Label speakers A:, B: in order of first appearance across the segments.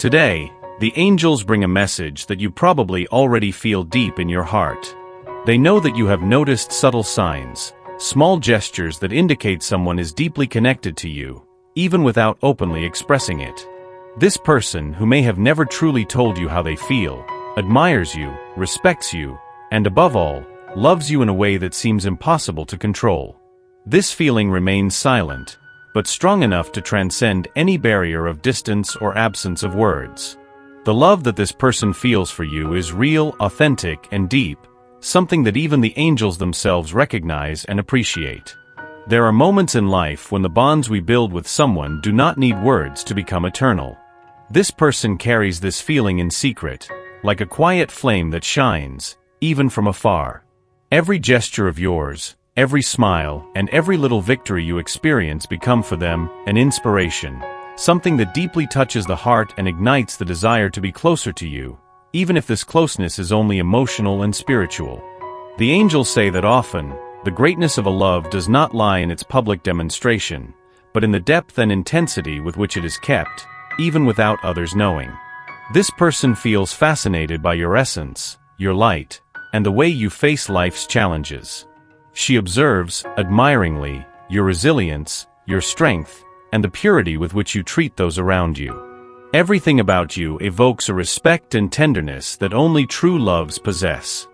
A: Today, the angels bring a message that you probably already feel deep in your heart. They know that you have noticed subtle signs, small gestures that indicate someone is deeply connected to you, even without openly expressing it. This person, who may have never truly told you how they feel, admires you, respects you, and above all, loves you in a way that seems impossible to control. This feeling remains silent, but strong enough to transcend any barrier of distance or absence of words. The love that this person feels for you is real, authentic, and deep, something that even the angels themselves recognize and appreciate. There are moments in life when the bonds we build with someone do not need words to become eternal. This person carries this feeling in secret, like a quiet flame that shines, even from afar. Every gesture of yours, every smile, and every little victory you experience become for them an inspiration, something that deeply touches the heart and ignites the desire to be closer to you, even if this closeness is only emotional and spiritual. The angels say that often, the greatness of a love does not lie in its public demonstration, but in the depth and intensity with which it is kept, even without others knowing. This person feels fascinated by your essence, your light, and the way you face life's challenges. She observes, admiringly, your resilience, your strength, and the purity with which you treat those around you. Everything about you evokes a respect and tenderness that only true loves possess.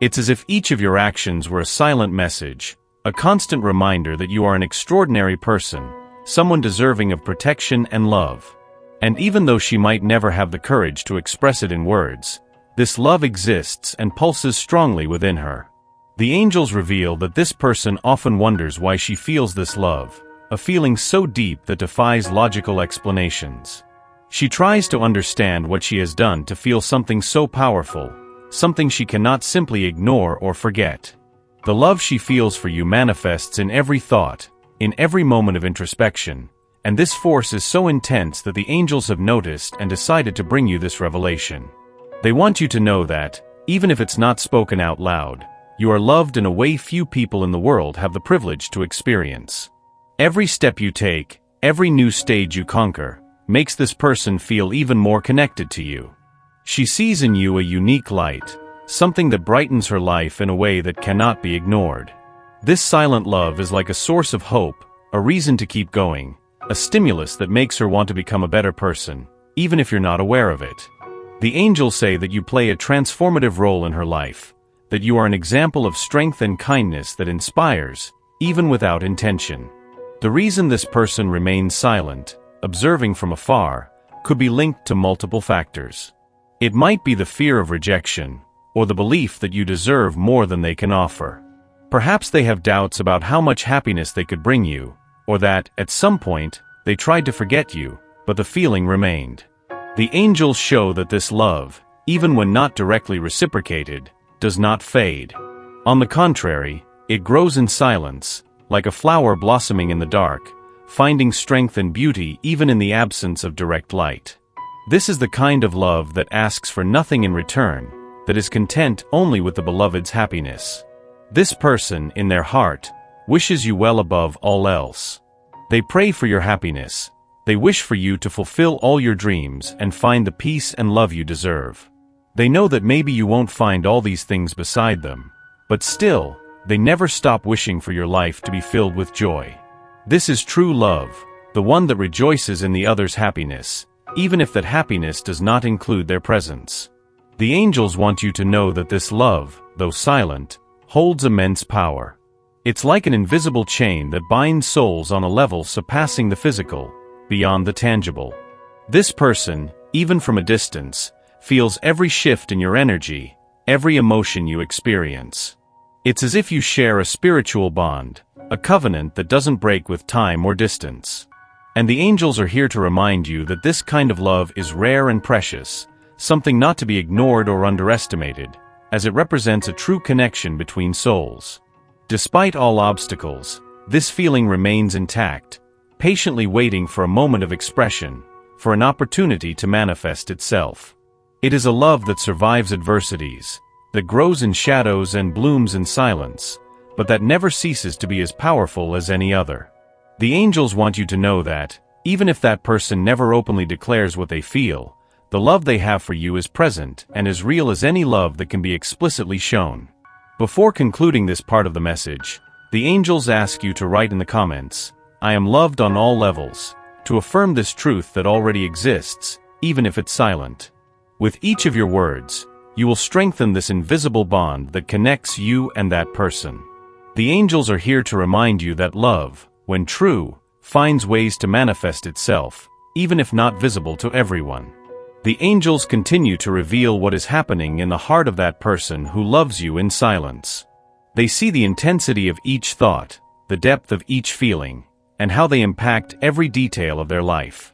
A: It's as if each of your actions were a silent message, a constant reminder that you are an extraordinary person, someone deserving of protection and love. And even though she might never have the courage to express it in words, this love exists and pulses strongly within her. The angels reveal that this person often wonders why she feels this love, a feeling so deep that defies logical explanations. She tries to understand what she has done to feel something so powerful, something she cannot simply ignore or forget. The love she feels for you manifests in every thought, in every moment of introspection, and this force is so intense that the angels have noticed and decided to bring you this revelation. They want you to know that, even if it's not spoken out loud, you are loved in a way few people in the world have the privilege to experience. Every step you take, every new stage you conquer, makes this person feel even more connected to you. She sees in you a unique light, something that brightens her life in a way that cannot be ignored. This silent love is like a source of hope, a reason to keep going, a stimulus that makes her want to become a better person, even if you're not aware of it. The angels say that you play a transformative role in her life, that you are an example of strength and kindness that inspires, even without intention. The reason this person remains silent, observing from afar, could be linked to multiple factors. It might be the fear of rejection, or the belief that you deserve more than they can offer. Perhaps they have doubts about how much happiness they could bring you, or that, at some point, they tried to forget you, but the feeling remained. The angels show that this love, even when not directly reciprocated, does not fade. On the contrary, it grows in silence, like a flower blossoming in the dark, finding strength and beauty even in the absence of direct light. This is the kind of love that asks for nothing in return, that is content only with the beloved's happiness. This person, in their heart, wishes you well above all else. They pray for your happiness. They wish for you to fulfill all your dreams and find the peace and love you deserve. They know that maybe you won't find all these things beside them, but still, they never stop wishing for your life to be filled with joy. This is true love, the one that rejoices in the other's happiness, even if that happiness does not include their presence. The angels want you to know that this love, though silent, holds immense power. It's like an invisible chain that binds souls on a level surpassing the physical, beyond the tangible. This person, even from a distance, feels every shift in your energy, every emotion you experience. It's as if you share a spiritual bond, a covenant that doesn't break with time or distance. And the angels are here to remind you that this kind of love is rare and precious, something not to be ignored or underestimated, as it represents a true connection between souls. Despite all obstacles, this feeling remains intact, patiently waiting for a moment of expression, for an opportunity to manifest itself. It is a love that survives adversities, that grows in shadows and blooms in silence, but that never ceases to be as powerful as any other. The angels want you to know that, even if that person never openly declares what they feel, The love they have for you is present and as real as any love that can be explicitly shown. Before concluding this part of the message, the angels ask you to write in the comments, "I am loved on all levels," to affirm this truth that already exists, even if it's silent. With each of your words, you will strengthen this invisible bond that connects you and that person. The angels are here to remind you that love, when true, finds ways to manifest itself, even if not visible to everyone. The angels continue to reveal what is happening in the heart of that person who loves you in silence. They see the intensity of each thought, the depth of each feeling, and how they impact every detail of their life.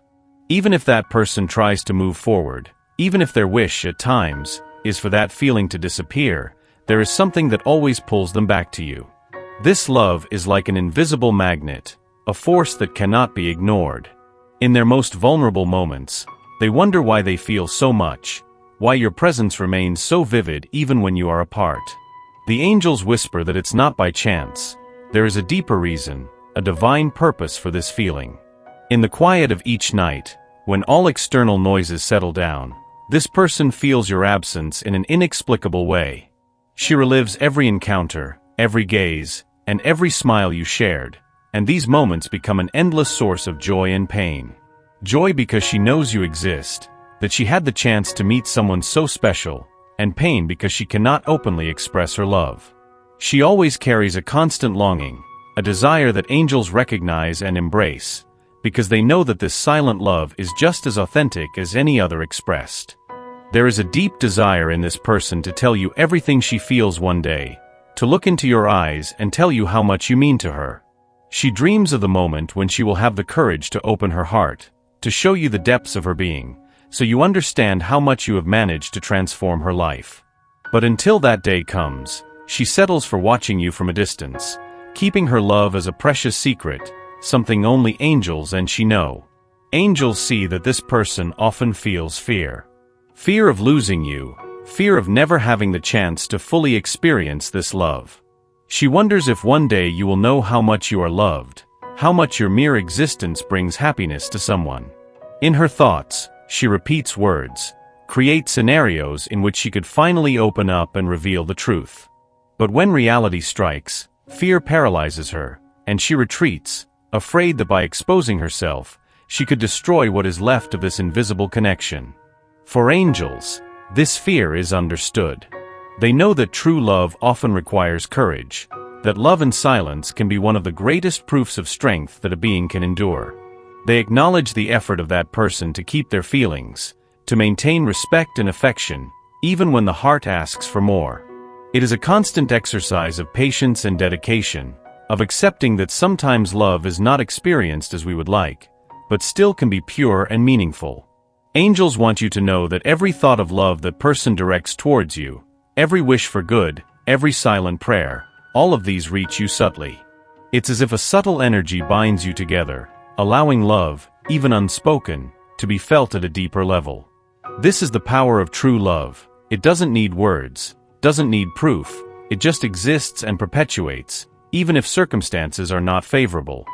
A: Even if that person tries to move forward, even if their wish at times is for that feeling to disappear, there is something that always pulls them back to you. This love is like an invisible magnet, a force that cannot be ignored. In their most vulnerable moments, they wonder why they feel so much, why your presence remains so vivid even when you are apart. The angels whisper that it's not by chance. There is a deeper reason, a divine purpose for this feeling. In the quiet of each night, when all external noises settle down, this person feels your absence in an inexplicable way. She relives every encounter, every gaze, and every smile you shared, and these moments become an endless source of joy and pain. Joy because she knows you exist, that she had the chance to meet someone so special, and pain because she cannot openly express her love. She always carries a constant longing, a desire that angels recognize and embrace, because they know that this silent love is just as authentic as any other expressed. There is a deep desire in this person to tell you everything she feels one day, to look into your eyes and tell you how much you mean to her. She dreams of the moment when she will have the courage to open her heart, to show you the depths of her being, so you understand how much you have managed to transform her life. But until that day comes, she settles for watching you from a distance, keeping her love as a precious secret, something only angels and she know. Angels see that this person often feels fear. Fear of losing you, fear of never having the chance to fully experience this love. She wonders if one day you will know how much you are loved, how much your mere existence brings happiness to someone. In her thoughts, she repeats words, creates scenarios in which she could finally open up and reveal the truth. But when reality strikes, fear paralyzes her, and she retreats, afraid that by exposing herself, she could destroy what is left of this invisible connection. For angels, this fear is understood. They know that true love often requires courage, that love in silence can be one of the greatest proofs of strength that a being can endure. They acknowledge the effort of that person to keep their feelings, to maintain respect and affection, even when the heart asks for more. It is a constant exercise of patience and dedication, of accepting that sometimes love is not experienced as we would like, but still can be pure and meaningful. Angels want you to know that every thought of love that person directs towards you, every wish for good, every silent prayer, all of these reach you subtly. It's as if a subtle energy binds you together, allowing love, even unspoken, to be felt at a deeper level. This is the power of true love. It doesn't need words, doesn't need proof, it just exists and perpetuates, even if circumstances are not favorable.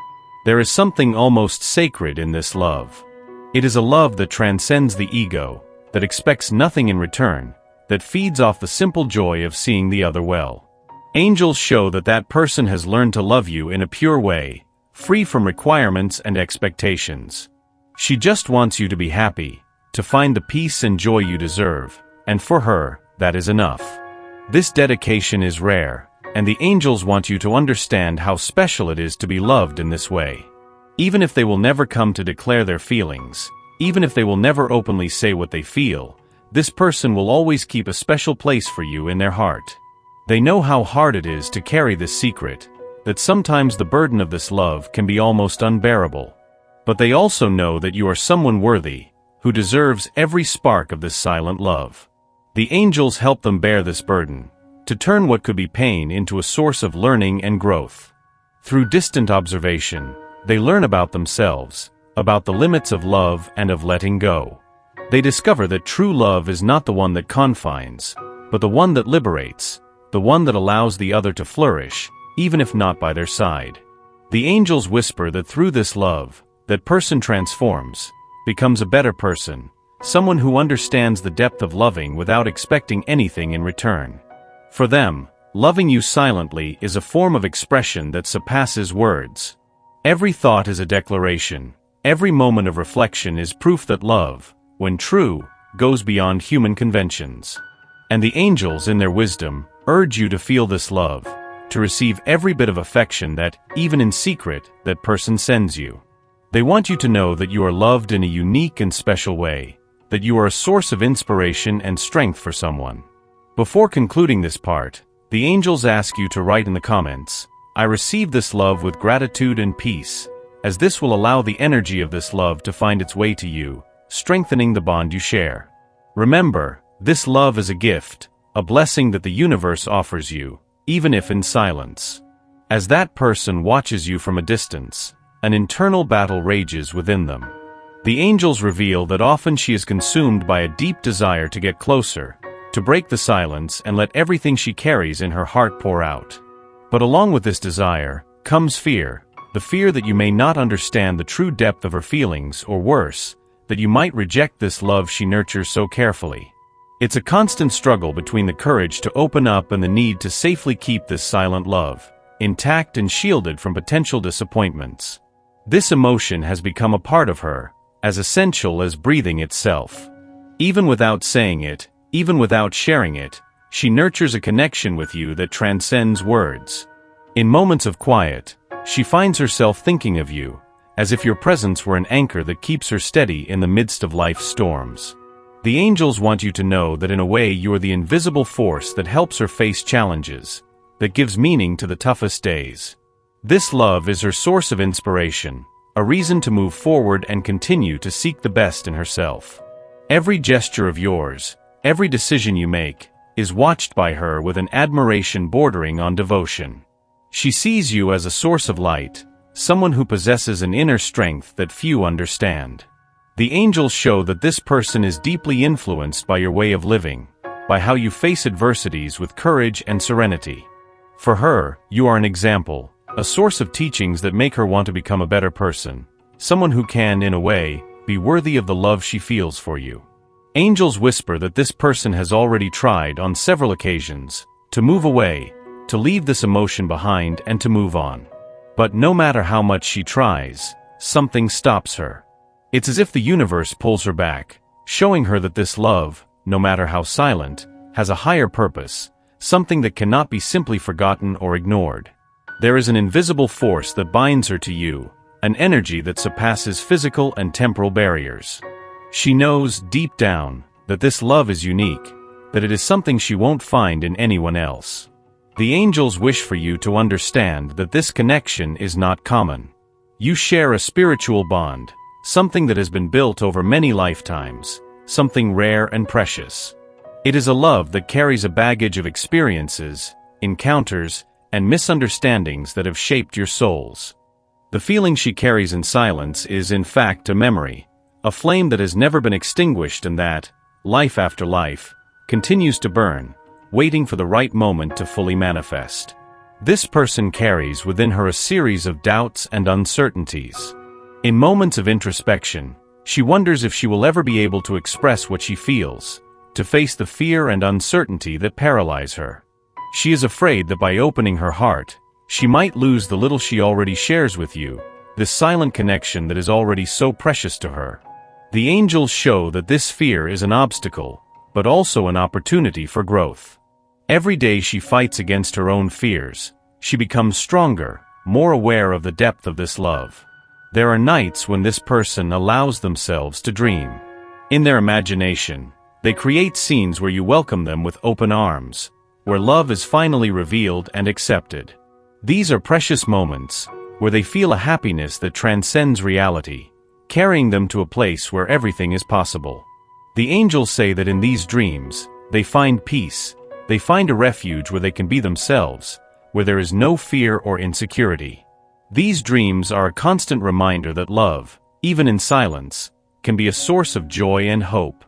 A: There is something almost sacred in this love. It is a love that transcends the ego, that expects nothing in return, that feeds off the simple joy of seeing the other well. Angels show that that person has learned to love you in a pure way, free from requirements and expectations. She just wants you to be happy, to find the peace and joy you deserve, and for her, that is enough. This dedication is rare, and the angels want you to understand how special it is to be loved in this way. Even if they will never come to declare their feelings, even if they will never openly say what they feel, this person will always keep a special place for you in their heart. They know how hard it is to carry this secret, that sometimes the burden of this love can be almost unbearable. But they also know that you are someone worthy, who deserves every spark of this silent love. The angels help them bear this burden, to turn what could be pain into a source of learning and growth. Through distant observation, they learn about themselves, about the limits of love and of letting go. They discover that true love is not the one that confines, but the one that liberates, the one that allows the other to flourish, even if not by their side. The angels whisper that through this love, that person transforms, becomes a better person, someone who understands the depth of loving without expecting anything in return. For them, loving you silently is a form of expression that surpasses words. Every thought is a declaration. Every moment of reflection is proof that love, when true, goes beyond human conventions. And the angels, in their wisdom, urge you to feel this love, to receive every bit of affection that, even in secret, that person sends you. They want you to know that you are loved in a unique and special way, that you are a source of inspiration and strength for someone. Before concluding this part, the angels ask you to write in the comments, "I receive this love with gratitude and peace," as this will allow the energy of this love to find its way to you, strengthening the bond you share. Remember, this love is a gift, a blessing that the universe offers you, even if in silence. As that person watches you from a distance, an internal battle rages within them. The angels reveal that often she is consumed by a deep desire to get closer, to break the silence and let everything she carries in her heart pour out. But along with this desire, comes fear, the fear that you may not understand the true depth of her feelings, or worse, that you might reject this love she nurtures so carefully. It's a constant struggle between the courage to open up and the need to safely keep this silent love, intact and shielded from potential disappointments. This emotion has become a part of her, as essential as breathing itself. Even without saying it, even without sharing it, she nurtures a connection with you that transcends words. In moments of quiet, she finds herself thinking of you, as if your presence were an anchor that keeps her steady in the midst of life's storms. The angels want you to know that in a way you are the invisible force that helps her face challenges, that gives meaning to the toughest days. This love is her source of inspiration, a reason to move forward and continue to seek the best in herself. Every gesture of yours, every decision you make, is watched by her with an admiration bordering on devotion. She sees you as a source of light, someone who possesses an inner strength that few understand. The angels show that this person is deeply influenced by your way of living, by how you face adversities with courage and serenity. For her, you are an example, a source of teachings that make her want to become a better person, someone who can, in a way, be worthy of the love she feels for you. Angels whisper that this person has already tried on several occasions to move away, to leave this emotion behind and to move on. But no matter how much she tries, something stops her. It's as if the universe pulls her back, showing her that this love, no matter how silent, has a higher purpose, something that cannot be simply forgotten or ignored. There is an invisible force that binds her to you, an energy that surpasses physical and temporal barriers. She knows, deep down, that this love is unique, that it is something she won't find in anyone else. The angels wish for you to understand that this connection is not common. You share a spiritual bond, something that has been built over many lifetimes, something rare and precious. It is a love that carries a baggage of experiences, encounters, and misunderstandings that have shaped your souls. The feeling she carries in silence is in fact a memory, a flame that has never been extinguished and that, life after life, continues to burn, waiting for the right moment to fully manifest. This person carries within her a series of doubts and uncertainties. In moments of introspection, she wonders if she will ever be able to express what she feels, to face the fear and uncertainty that paralyze her. She is afraid that by opening her heart, she might lose the little she already shares with you, this silent connection that is already so precious to her. The angels show that this fear is an obstacle, but also an opportunity for growth. Every day she fights against her own fears, she becomes stronger, more aware of the depth of this love. There are nights when this person allows themselves to dream. In their imagination, they create scenes where you welcome them with open arms, where love is finally revealed and accepted. These are precious moments, where they feel a happiness that transcends reality, carrying them to a place where everything is possible. The angels say that in these dreams, they find peace, they find a refuge where they can be themselves, where there is no fear or insecurity. These dreams are a constant reminder that love, even in silence, can be a source of joy and hope.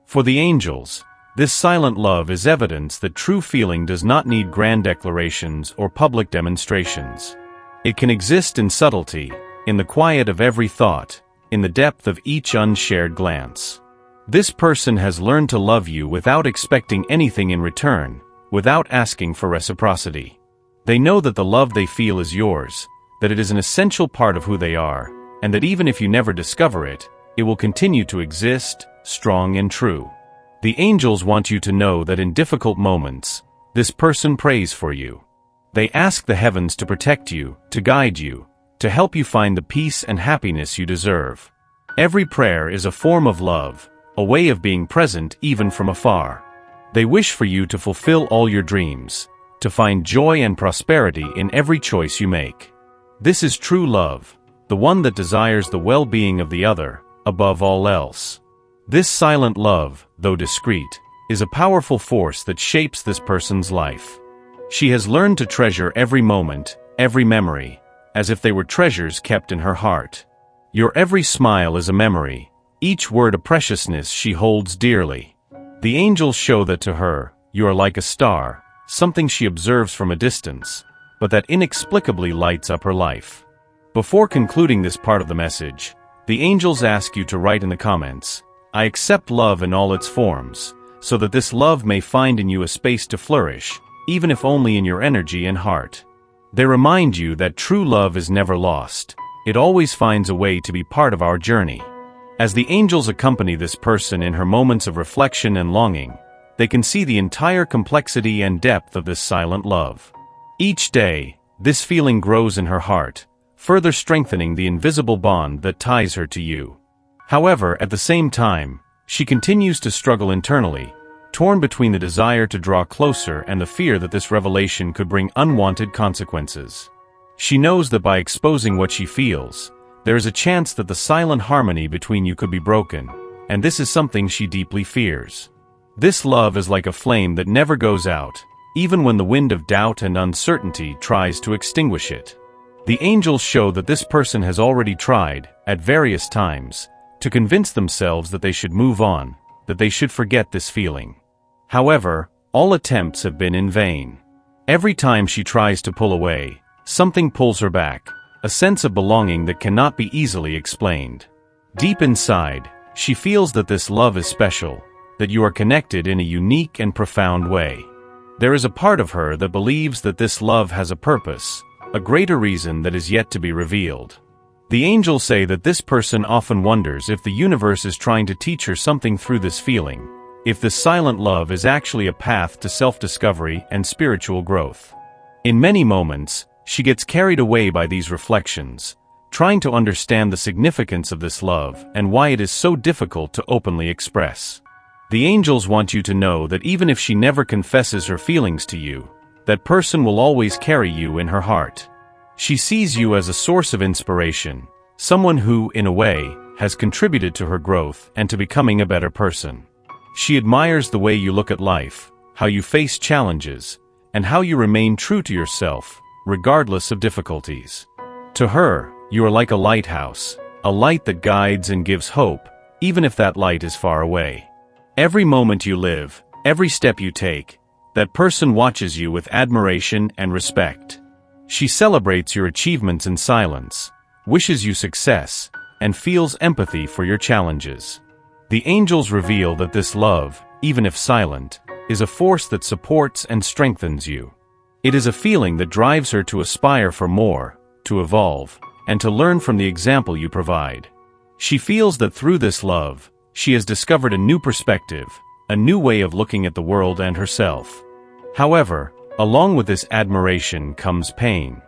A: For the angels, this silent love is evidence that true feeling does not need grand declarations or public demonstrations. It can exist in subtlety, in the quiet of every thought, in the depth of each unshared glance. This person has learned to love you without expecting anything in return, without asking for reciprocity. They know that the love they feel is yours, that it is an essential part of who they are, and that even if you never discover it, it will continue to exist, strong and true. The angels want you to know that in difficult moments, this person prays for you. They ask the heavens to protect you, to guide you, to help you find the peace and happiness you deserve. Every prayer is a form of love, a way of being present even from afar. They wish for you to fulfill all your dreams, to find joy and prosperity in every choice you make. This is true love, the one that desires the well-being of the other, above all else. This silent love, though discreet, is a powerful force that shapes this person's life. She has learned to treasure every moment, every memory, as if they were treasures kept in her heart. Your every smile is a memory, each word a preciousness she holds dearly. The angels show that to her, you are like a star, something she observes from a distance, but that inexplicably lights up her life. Before concluding this part of the message, the angels ask you to write in the comments, "I accept love in all its forms," so that this love may find in you a space to flourish, even if only in your energy and heart. They remind you that true love is never lost. It always finds a way to be part of our journey. As the angels accompany this person in her moments of reflection and longing, they can see the entire complexity and depth of this silent love. Each day, this feeling grows in her heart, further strengthening the invisible bond that ties her to you. However, at the same time, she continues to struggle internally, torn between the desire to draw closer and the fear that this revelation could bring unwanted consequences. She knows that by exposing what she feels, there is a chance that the silent harmony between you could be broken, and this is something she deeply fears. This love is like a flame that never goes out, even when the wind of doubt and uncertainty tries to extinguish it. The angels show that this person has already tried, at various times, to convince themselves that they should move on, that they should forget this feeling. However, all attempts have been in vain. Every time she tries to pull away, something pulls her back, a sense of belonging that cannot be easily explained. Deep inside, she feels that this love is special, that you are connected in a unique and profound way. There is a part of her that believes that this love has a purpose, a greater reason that is yet to be revealed. The angels say that this person often wonders if the universe is trying to teach her something through this feeling, if this silent love is actually a path to self-discovery and spiritual growth. In many moments, she gets carried away by these reflections, trying to understand the significance of this love and why it is so difficult to openly express. The angels want you to know that even if she never confesses her feelings to you, that person will always carry you in her heart. She sees you as a source of inspiration, someone who, in a way, has contributed to her growth and to becoming a better person. She admires the way you look at life, how you face challenges, and how you remain true to yourself, regardless of difficulties. To her, you are like a lighthouse, a light that guides and gives hope, even if that light is far away. Every moment you live, every step you take, that person watches you with admiration and respect. She celebrates your achievements in silence, wishes you success, and feels empathy for your challenges. The angels reveal that this love, even if silent, is a force that supports and strengthens you. It is a feeling that drives her to aspire for more, to evolve, and to learn from the example you provide. She feels that through this love, she has discovered a new perspective, a new way of looking at the world and herself. However, along with this admiration comes pain.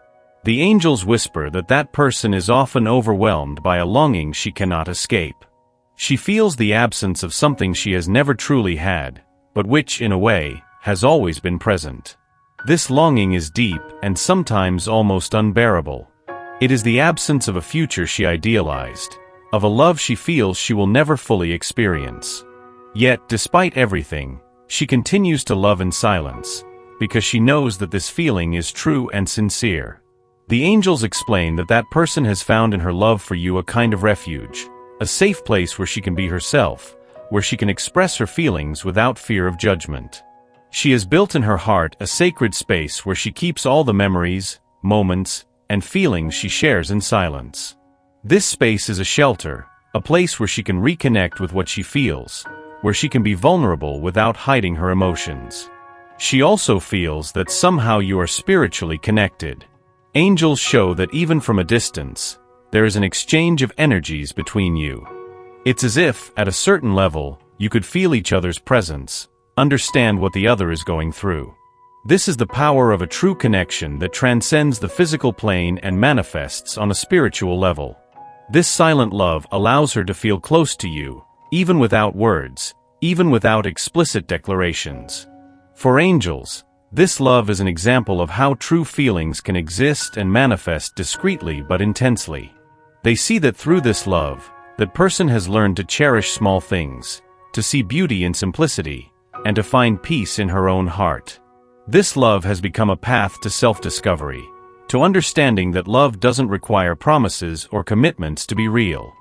A: The angels whisper that that person is often overwhelmed by a longing she cannot escape. She feels the absence of something she has never truly had, but which, in a way, has always been present. This longing is deep and sometimes almost unbearable. It is the absence of a future she idealized, of a love she feels she will never fully experience. Yet, despite everything, she continues to love in silence, because she knows that this feeling is true and sincere. The angels explain that that person has found in her love for you a kind of refuge, a safe place where she can be herself, where she can express her feelings without fear of judgment. She has built in her heart a sacred space where she keeps all the memories, moments, and feelings she shares in silence. This space is a shelter, a place where she can reconnect with what she feels, where she can be vulnerable without hiding her emotions. She also feels that somehow you are spiritually connected. Angels show that even from a distance, there is an exchange of energies between you. It's as if, at a certain level, you could feel each other's presence, understand what the other is going through. This is the power of a true connection that transcends the physical plane and manifests on a spiritual level. This silent love allows her to feel close to you, even without words, even without explicit declarations. For angels, this love is an example of how true feelings can exist and manifest discreetly but intensely. They see that through this love, that person has learned to cherish small things, to see beauty in simplicity, and to find peace in her own heart. This love has become a path to self-discovery, to understanding that love doesn't require promises or commitments to be real.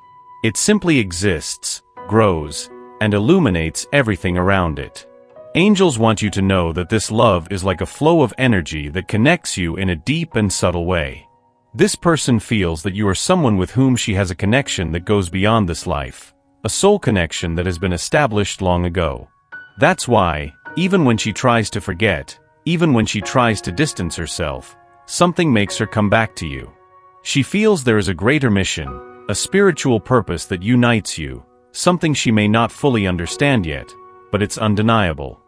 A: It simply exists, grows, and illuminates everything around it. Angels want you to know that this love is like a flow of energy that connects you in a deep and subtle way. This person feels that you are someone with whom she has a connection that goes beyond this life, a soul connection that has been established long ago. That's why, even when she tries to forget, even when she tries to distance herself, something makes her come back to you. She feels there is a greater mission, a spiritual purpose that unites you, something she may not fully understand yet, but it's undeniable.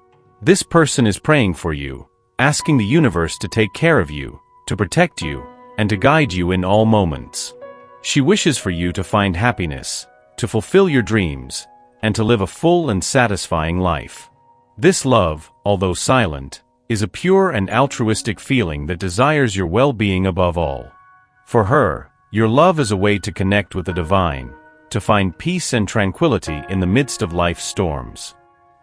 A: This person is praying for you, asking the universe to take care of you, to protect you, and to guide you in all moments. She wishes for you to find happiness, to fulfill your dreams, and to live a full and satisfying life. This love, although silent, is a pure and altruistic feeling that desires your well-being above all. For her, your love is a way to connect with the divine, to find peace and tranquility in the midst of life's storms.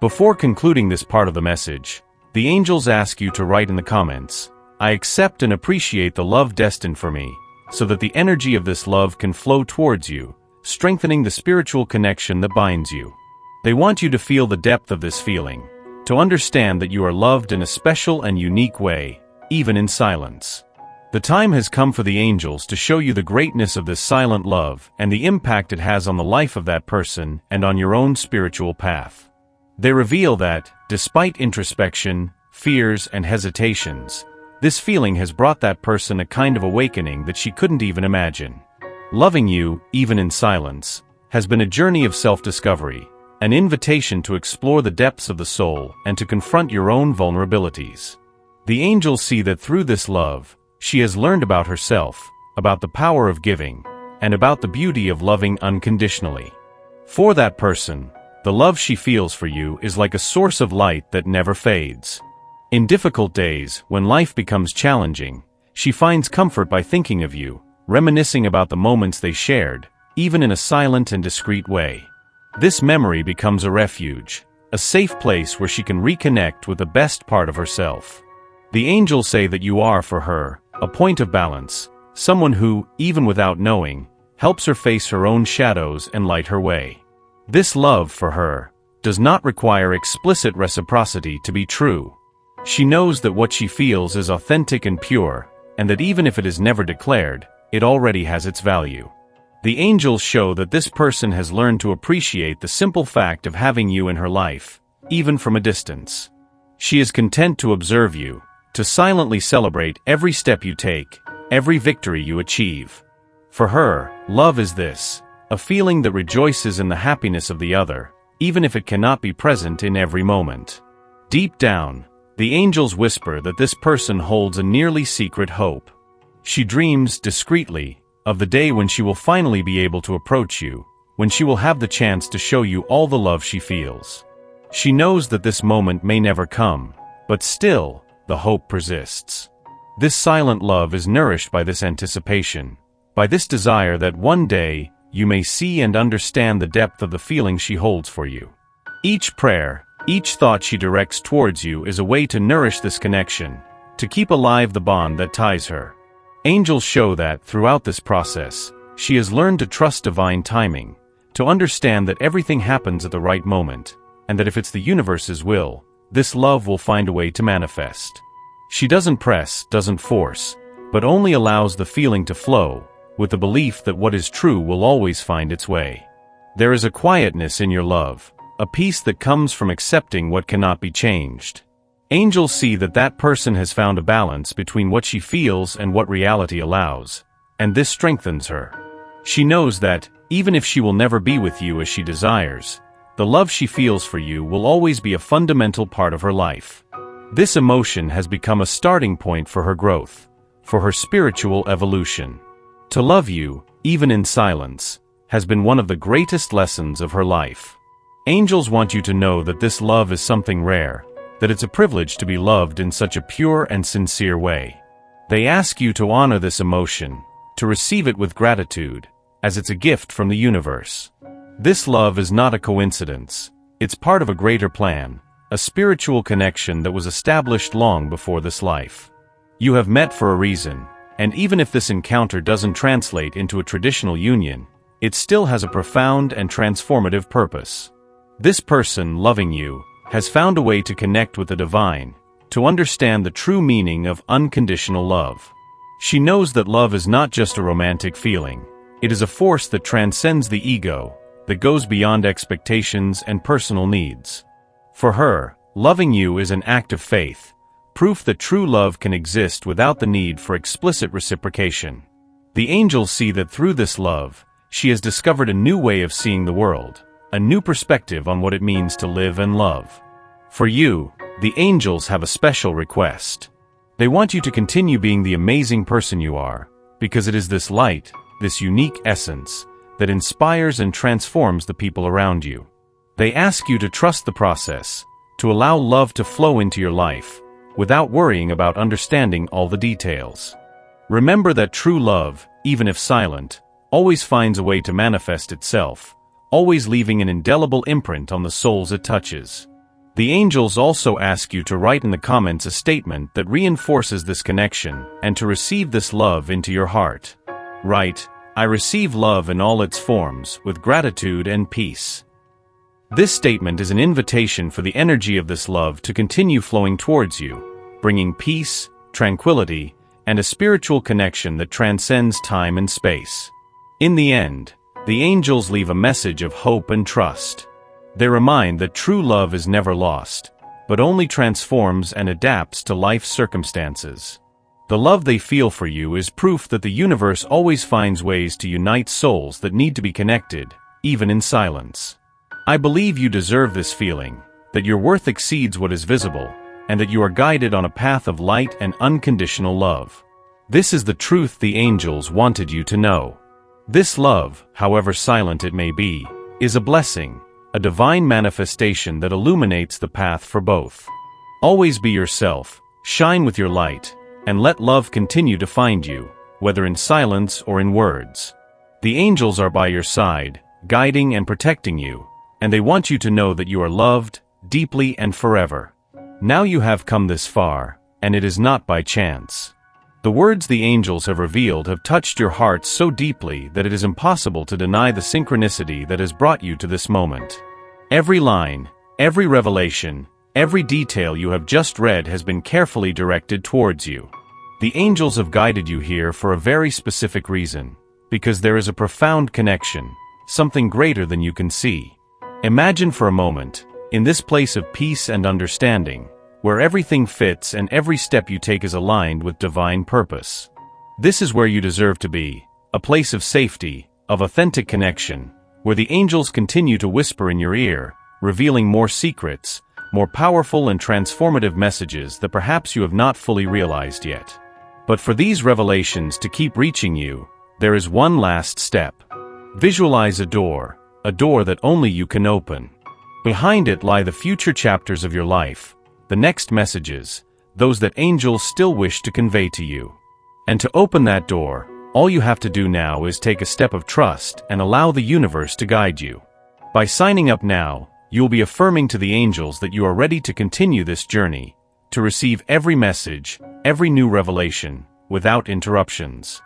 A: Before concluding this part of the message, the angels ask you to write in the comments, "I accept and appreciate the love destined for me," so that the energy of this love can flow towards you, strengthening the spiritual connection that binds you. They want you to feel the depth of this feeling, to understand that you are loved in a special and unique way, even in silence. The time has come for the angels to show you the greatness of this silent love and the impact it has on the life of that person and on your own spiritual path. They reveal that, despite introspection, fears, and hesitations, this feeling has brought that person a kind of awakening that she couldn't even imagine. Loving you, even in silence, has been a journey of self-discovery, an invitation to explore the depths of the soul and to confront your own vulnerabilities. The angels see that through this love, she has learned about herself, about the power of giving, and about the beauty of loving unconditionally. For that person, the love she feels for you is like a source of light that never fades. In difficult days, when life becomes challenging, she finds comfort by thinking of you, reminiscing about the moments they shared, even in a silent and discreet way. This memory becomes a refuge, a safe place where she can reconnect with the best part of herself. The angels say that you are, for her, a point of balance, someone who, even without knowing, helps her face her own shadows and light her way. This love, for her, does not require explicit reciprocity to be true. She knows that what she feels is authentic and pure, and that even if it is never declared, it already has its value. The angels show that this person has learned to appreciate the simple fact of having you in her life, even from a distance. She is content to observe you, to silently celebrate every step you take, every victory you achieve. For her, love is this, a feeling that rejoices in the happiness of the other, even if it cannot be present in every moment. Deep down, the angels whisper that this person holds a nearly secret hope. She dreams, discreetly, of the day when she will finally be able to approach you, when she will have the chance to show you all the love she feels. She knows that this moment may never come, but still, the hope persists. This silent love is nourished by this anticipation, by this desire that one day, you may see and understand the depth of the feeling she holds for you. Each prayer, each thought she directs towards you is a way to nourish this connection, to keep alive the bond that ties her. Angels show that, throughout this process, she has learned to trust divine timing, to understand that everything happens at the right moment, and that if it's the universe's will, this love will find a way to manifest. She doesn't press, doesn't force, but only allows the feeling to flow, with the belief that what is true will always find its way. There is a quietness in your love, a peace that comes from accepting what cannot be changed. Angels see that that person has found a balance between what she feels and what reality allows, and this strengthens her. She knows that, even if she will never be with you as she desires, the love she feels for you will always be a fundamental part of her life. This emotion has become a starting point for her growth, for her spiritual evolution. To love you, even in silence, has been one of the greatest lessons of her life. Angels want you to know that this love is something rare, that it's a privilege to be loved in such a pure and sincere way. They ask you to honor this emotion, to receive it with gratitude, as it's a gift from the universe. This love is not a coincidence. It's part of a greater plan, a spiritual connection that was established long before this life. You have met for a reason, and even if this encounter doesn't translate into a traditional union, it still has a profound and transformative purpose. This person, loving you, has found a way to connect with the divine, to understand the true meaning of unconditional love. She knows that love is not just a romantic feeling. It is a force that transcends the ego, that goes beyond expectations and personal needs. For her, loving you is an act of faith, proof that true love can exist without the need for explicit reciprocation. The angels see that through this love, she has discovered a new way of seeing the world, a new perspective on what it means to live and love. For you, the angels have a special request. They want you to continue being the amazing person you are, because it is this light, this unique essence, that inspires and transforms the people around you. They ask you to trust the process, to allow love to flow into your life, without worrying about understanding all the details. Remember that true love, even if silent, always finds a way to manifest itself, always leaving an indelible imprint on the souls it touches. The angels also ask you to write in the comments a statement that reinforces this connection and to receive this love into your heart. Write, "I receive love in all its forms, with gratitude and peace." This statement is an invitation for the energy of this love to continue flowing towards you, bringing peace, tranquility, and a spiritual connection that transcends time and space. In the end, the angels leave a message of hope and trust. They remind that true love is never lost, but only transforms and adapts to life's circumstances. The love they feel for you is proof that the universe always finds ways to unite souls that need to be connected, even in silence. I believe you deserve this feeling, that your worth exceeds what is visible, and that you are guided on a path of light and unconditional love. This is the truth the angels wanted you to know. This love, however silent it may be, is a blessing, a divine manifestation that illuminates the path for both. Always be yourself, shine with your light, and let love continue to find you, whether in silence or in words. The angels are by your side, guiding and protecting you, and they want you to know that you are loved, deeply and forever. Now you have come this far, and it is not by chance. The words the angels have revealed have touched your heart so deeply that it is impossible to deny the synchronicity that has brought you to this moment. Every line, every revelation, every detail you have just read has been carefully directed towards you. The angels have guided you here for a very specific reason, because there is a profound connection, something greater than you can see. Imagine for a moment, in this place of peace and understanding, where everything fits and every step you take is aligned with divine purpose. This is where you deserve to be, a place of safety, of authentic connection, where the angels continue to whisper in your ear, revealing more secrets, more powerful and transformative messages that perhaps you have not fully realized yet. But for these revelations to keep reaching you, there is one last step. Visualize a door that only you can open. Behind it lie the future chapters of your life, the next messages, those that angels still wish to convey to you. And to open that door, all you have to do now is take a step of trust and allow the universe to guide you. By signing up now, you'll be affirming to the angels that you are ready to continue this journey, to receive every message, every new revelation, without interruptions.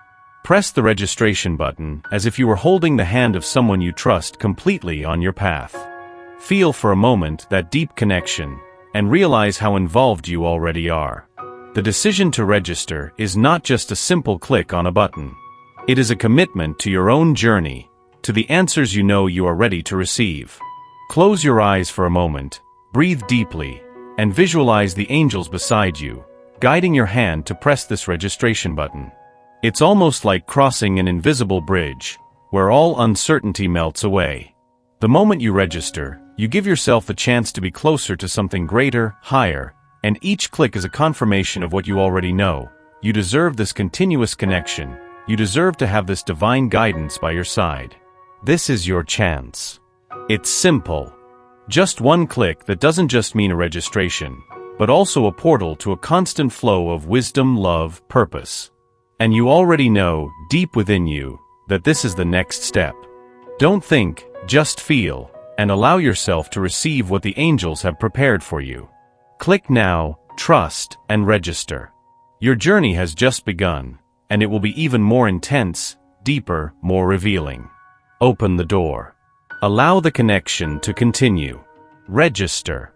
A: Press the registration button as if you were holding the hand of someone you trust completely on your path. Feel for a moment that deep connection, and realize how involved you already are. The decision to register is not just a simple click on a button. It is a commitment to your own journey, to the answers you know you are ready to receive. Close your eyes for a moment, breathe deeply, and visualize the angels beside you, guiding your hand to press this registration button. It's almost like crossing an invisible bridge, where all uncertainty melts away. The moment you register, you give yourself the chance to be closer to something greater, higher, and each click is a confirmation of what you already know. You deserve this continuous connection. You deserve to have this divine guidance by your side. This is your chance. It's simple. Just one click that doesn't just mean a registration, but also a portal to a constant flow of wisdom, love, purpose. And you already know, deep within you, that this is the next step. Don't think, just feel, and allow yourself to receive what the angels have prepared for you. Click now, trust, and register. Your journey has just begun, and it will be even more intense, deeper, more revealing. Open the door. Allow the connection to continue. Register.